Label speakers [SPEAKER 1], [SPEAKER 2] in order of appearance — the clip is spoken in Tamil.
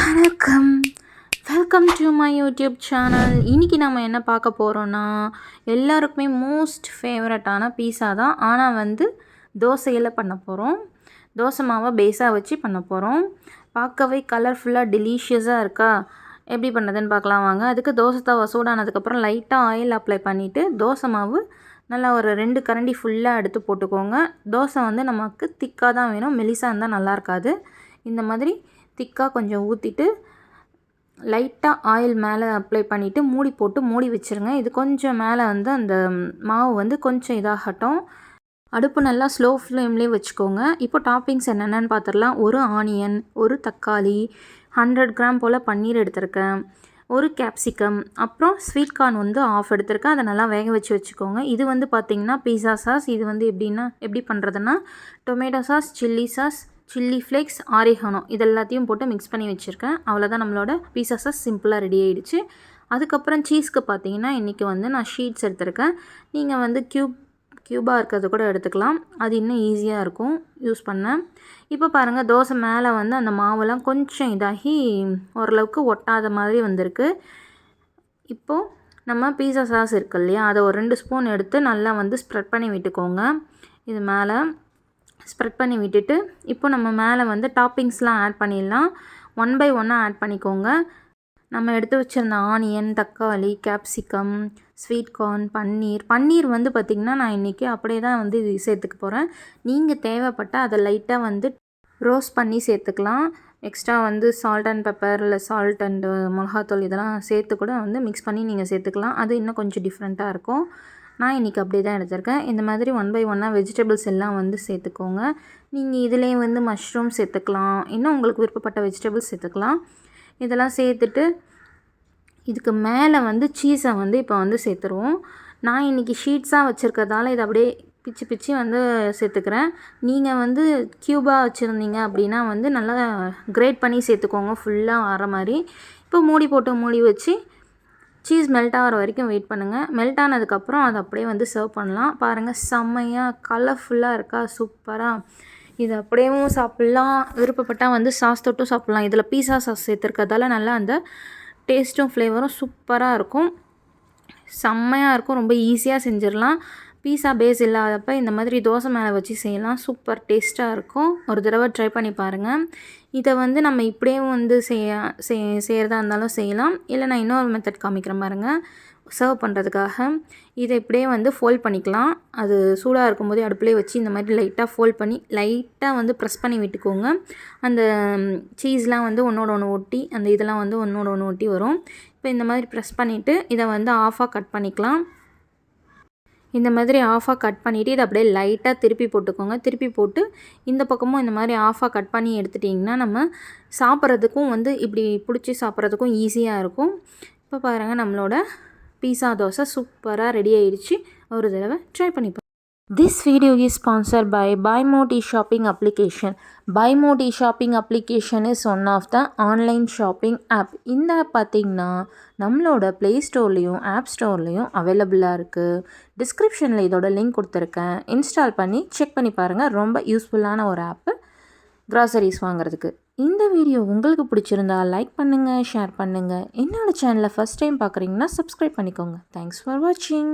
[SPEAKER 1] வணக்கம், welcome to my YouTube channel. இன்றைக்கி நம்ம என்ன பார்க்க போகிறோன்னா, எல்லாருக்குமே மோஸ்ட் ஃபேவரட்டான பீஸா தான். ஆனால் தோசையில் பண்ண போகிறோம். தோசை மாவை பேஸாக வச்சு பண்ண போகிறோம். பார்க்கவே கலர்ஃபுல்லாக டெலிஷியஸாக இருக்கா? எப்படி பண்ணுறதுன்னு பார்க்கலாம் வாங்க. அதுக்கு தோசை தவா சூடானதுக்கப்புறம் லைட்டாக ஆயில் அப்ளை பண்ணிவிட்டு தோசை மாவு நல்லா ஒரு 2 கரண்டி ஃபுல்லாக எடுத்து போட்டுக்கோங்க. தோசை நமக்கு திக்காக தான் வேணும், மெலிசாக இருந்தால் நல்லா இருக்காது. இந்த மாதிரி திக்காக கொஞ்சம் ஊற்றிட்டு லைட்டாக ஆயில் மேலே அப்ளை பண்ணிவிட்டு மூடி போட்டு மூடி வச்சுருங்க. இது கொஞ்சம் மேலே அந்த மாவு கொஞ்சம் இதாகட்டும். அடுப்பு நல்லா ஸ்லோ ஃப்ளேம்லேயே வச்சுக்கோங்க. இப்போ டாப்பிங்ஸ் என்னென்னு பார்த்துடலாம். ஒரு ஆனியன், ஒரு தக்காளி, 100 கிராம் போல் பன்னீர் எடுத்திருக்கேன், ஒரு கேப்சிகம், அப்புறம் ஸ்வீட் கார்ன் ஆஃப் எடுத்திருக்கேன். அதை நல்லா வேக வச்சு வச்சுக்கோங்க. இது பார்த்திங்கன்னா பீஸா சாஸ். இது எப்படி பண்ணுறதுன்னா, tomato sauce, chilli sauce, chilli flakes, oregano இது எல்லாத்தையும் போட்டு மிக்ஸ் பண்ணி வச்சுருக்கேன். அவ்வளோதான், நம்மளோட பீஸா சாஸ் சிம்பிளாக ரெடி ஆகிடுச்சு. அதுக்கப்புறம் சீஸ்க்கு பார்த்தீங்கன்னா இன்றைக்கி நான் ஷீட்ஸ் எடுத்திருக்கேன். நீங்கள் க்யூபாக இருக்கிறது கூட எடுத்துக்கலாம். அது இன்னும் ஈஸியாக இருக்கும் யூஸ் பண்ண. இப்போ பாருங்கள், தோசை மேலே அந்த மாவெல்லாம் கொஞ்சம் இதாகி ஓரளவுக்கு ஒட்டாத மாதிரி வந்திருக்கு. இப்போது நம்ம பீஸா சாஸ் இருக்குது இல்லையா, அதை ஒரு 2 ஸ்பூன் எடுத்து நல்லா ஸ்ப்ரெட் பண்ணி விட்டுக்கோங்க. இது மேலே ஸ்ப்ரெட் பண்ணி விட்டுட்டு இப்போ நம்ம மேலே டாப்பிங்ஸ்லாம் ஆட் பண்ணிடலாம். 1 பை 1 ஆட் பண்ணிக்கோங்க. நம்ம எடுத்து வச்சுருந்த ஆனியன், தக்காளி, கேப்சிகம், ஸ்வீட் கார்ன், பன்னீர் பார்த்திங்கன்னா நான் இன்றைக்கி அப்படியே தான் இது சேர்த்துக்க போகிறேன். நீங்கள் தேவைப்பட்டால் அதை லைட்டாக ரோஸ்ட் பண்ணி சேர்த்துக்கலாம். எக்ஸ்ட்ரா சால்ட் அண்ட் பெப்பர் இல்லை சால்ட் அண்டு மிளகாத்தூள் இதெல்லாம் சேர்த்து கூட மிக்ஸ் பண்ணி நீங்கள் சேர்த்துக்கலாம். அது இன்னும் கொஞ்சம் டிஃப்ரெண்ட்டாக இருக்கும். நான் இன்றைக்கி அப்படியே தான் எடுத்திருக்கேன். இந்த மாதிரி 1 பை 1 வெஜிடபிள்ஸ் எல்லாம் சேர்த்துக்கோங்க. நீங்கள் இதிலே மஷ்ரூம் சேர்த்துக்கலாம், இன்னும் உங்களுக்கு விருப்பப்பட்ட வெஜிடபிள்ஸ் சேர்த்துக்கலாம். இதெல்லாம் சேர்த்துட்டு இதுக்கு மேலே சீஸை இப்போ சேர்த்துருவோம். நான் இன்றைக்கி ஷீட்ஸாக வச்சுருக்கிறதால இதை அப்படியே பிச்சு சேர்த்துக்கிறேன். நீங்கள் க்யூபாக வச்சுருந்தீங்க அப்படின்னா நல்லா கிரேட் பண்ணி சேர்த்துக்கோங்க, ஃபுல்லாக வர மாதிரி. இப்போ மூடி வச்சு சீஸ் மெல்ட் ஆகிற வரைக்கும் வெயிட் பண்ணுங்கள். மெல்ட் ஆனதுக்கப்புறம் அதை அப்படியே சர்வ் பண்ணலாம். பாருங்கள், செம்மையாக கலர்ஃபுல்லாக இருக்கா, சூப்பராக. இது அப்படியேவும் சாப்பிட்லாம், விருப்பப்பட்டால் சாஸ் தொட்டும் சாப்பிட்லாம். இதில் பீஸா சாஸ் சேர்த்துருக்கிறதால நல்லா அந்த டேஸ்ட்டும் ஃப்ளேவரும் சூப்பராக இருக்கும், செம்மையாக இருக்கும். ரொம்ப ஈஸியாக செஞ்சிடலாம். பீஸா பேஸ் இல்லாதப்போ இந்த மாதிரி தோசை மேலே வச்சு செய்யலாம், சூப்பர் டேஸ்ட்டாக இருக்கும். ஒரு தடவை ட்ரை பண்ணி பாருங்கள். இதை நம்ம இப்படியே செய்கிறதா இருந்தாலும் செய்யலாம். இல்லை நான் இன்னொரு மெத்தட் காமிக்கிறேன் பாருங்கள், சர்வ் பண்ணுறதுக்காக. இதை இப்படியே ஃபோல்ட் பண்ணிக்கலாம். அது சூடாக இருக்கும்போதே அடுப்புலேயே வச்சு இந்த மாதிரி லைட்டாக ஃபோல்ட் பண்ணி லைட்டாக ப்ரெஸ் பண்ணி விட்டுக்கோங்க. அந்த சீஸ்லாம் ஒன்றோட ஒன்று ஒட்டி, அந்த இதெல்லாம் ஒன்றோட ஒன்று ஒட்டி வரும். இப்போ இந்த மாதிரி ப்ரெஸ் பண்ணிவிட்டு இதை ஆஃபாக கட் பண்ணிக்கலாம். இந்த மாதிரி ஆஃபாக கட் பண்ணிவிட்டு இதை அப்படியே லைட்டாக திருப்பி போட்டுக்கோங்க. திருப்பி போட்டு இந்த பக்கமும் இந்த மாதிரி ஆஃபாக கட் பண்ணி எடுத்துட்டிங்கன்னா நம்ம சாப்பிட்றதுக்கும் இப்படி பிடிச்சி சாப்பிட்றதுக்கும் ஈஸியாக இருக்கும். இப்போ பாருங்கள், நம்மளோட பீஸா தோசை சூப்பராக ரெடி ஆகிடுச்சு. ஒரு தடவை ட்ரை பண்ணி பாருங்கள். This video is sponsored by BuyMode e-shopping application. BuyMode e-shopping application is one of the online shopping app. இந்த ஆப் பார்த்திங்கன்னா நம்மளோட ப்ளே ஸ்டோர்லேயும் ஆப் ஸ்டோர்லேயும் அவைலபிளாக இருக்குது. டிஸ்கிரிப்ஷனில் இதோட லிங்க் கொடுத்துருக்கேன், இன்ஸ்டால் பண்ணி செக் பண்ணி பாருங்கள். ரொம்ப யூஸ்ஃபுல்லான ஒரு ஆப்பு க்ராசரிஸ் வாங்குறதுக்கு. இந்த வீடியோ உங்களுக்கு பிடிச்சிருந்தா லைக் பண்ணுங்கள், ஷேர் பண்ணுங்கள். என்னோடய சேனலை ஃபஸ்ட் டைம் பார்க்குறீங்கன்னா சப்ஸ்கிரைப் பண்ணிக்கோங்க. தேங்க்ஸ் ஃபார் வாட்சிங்.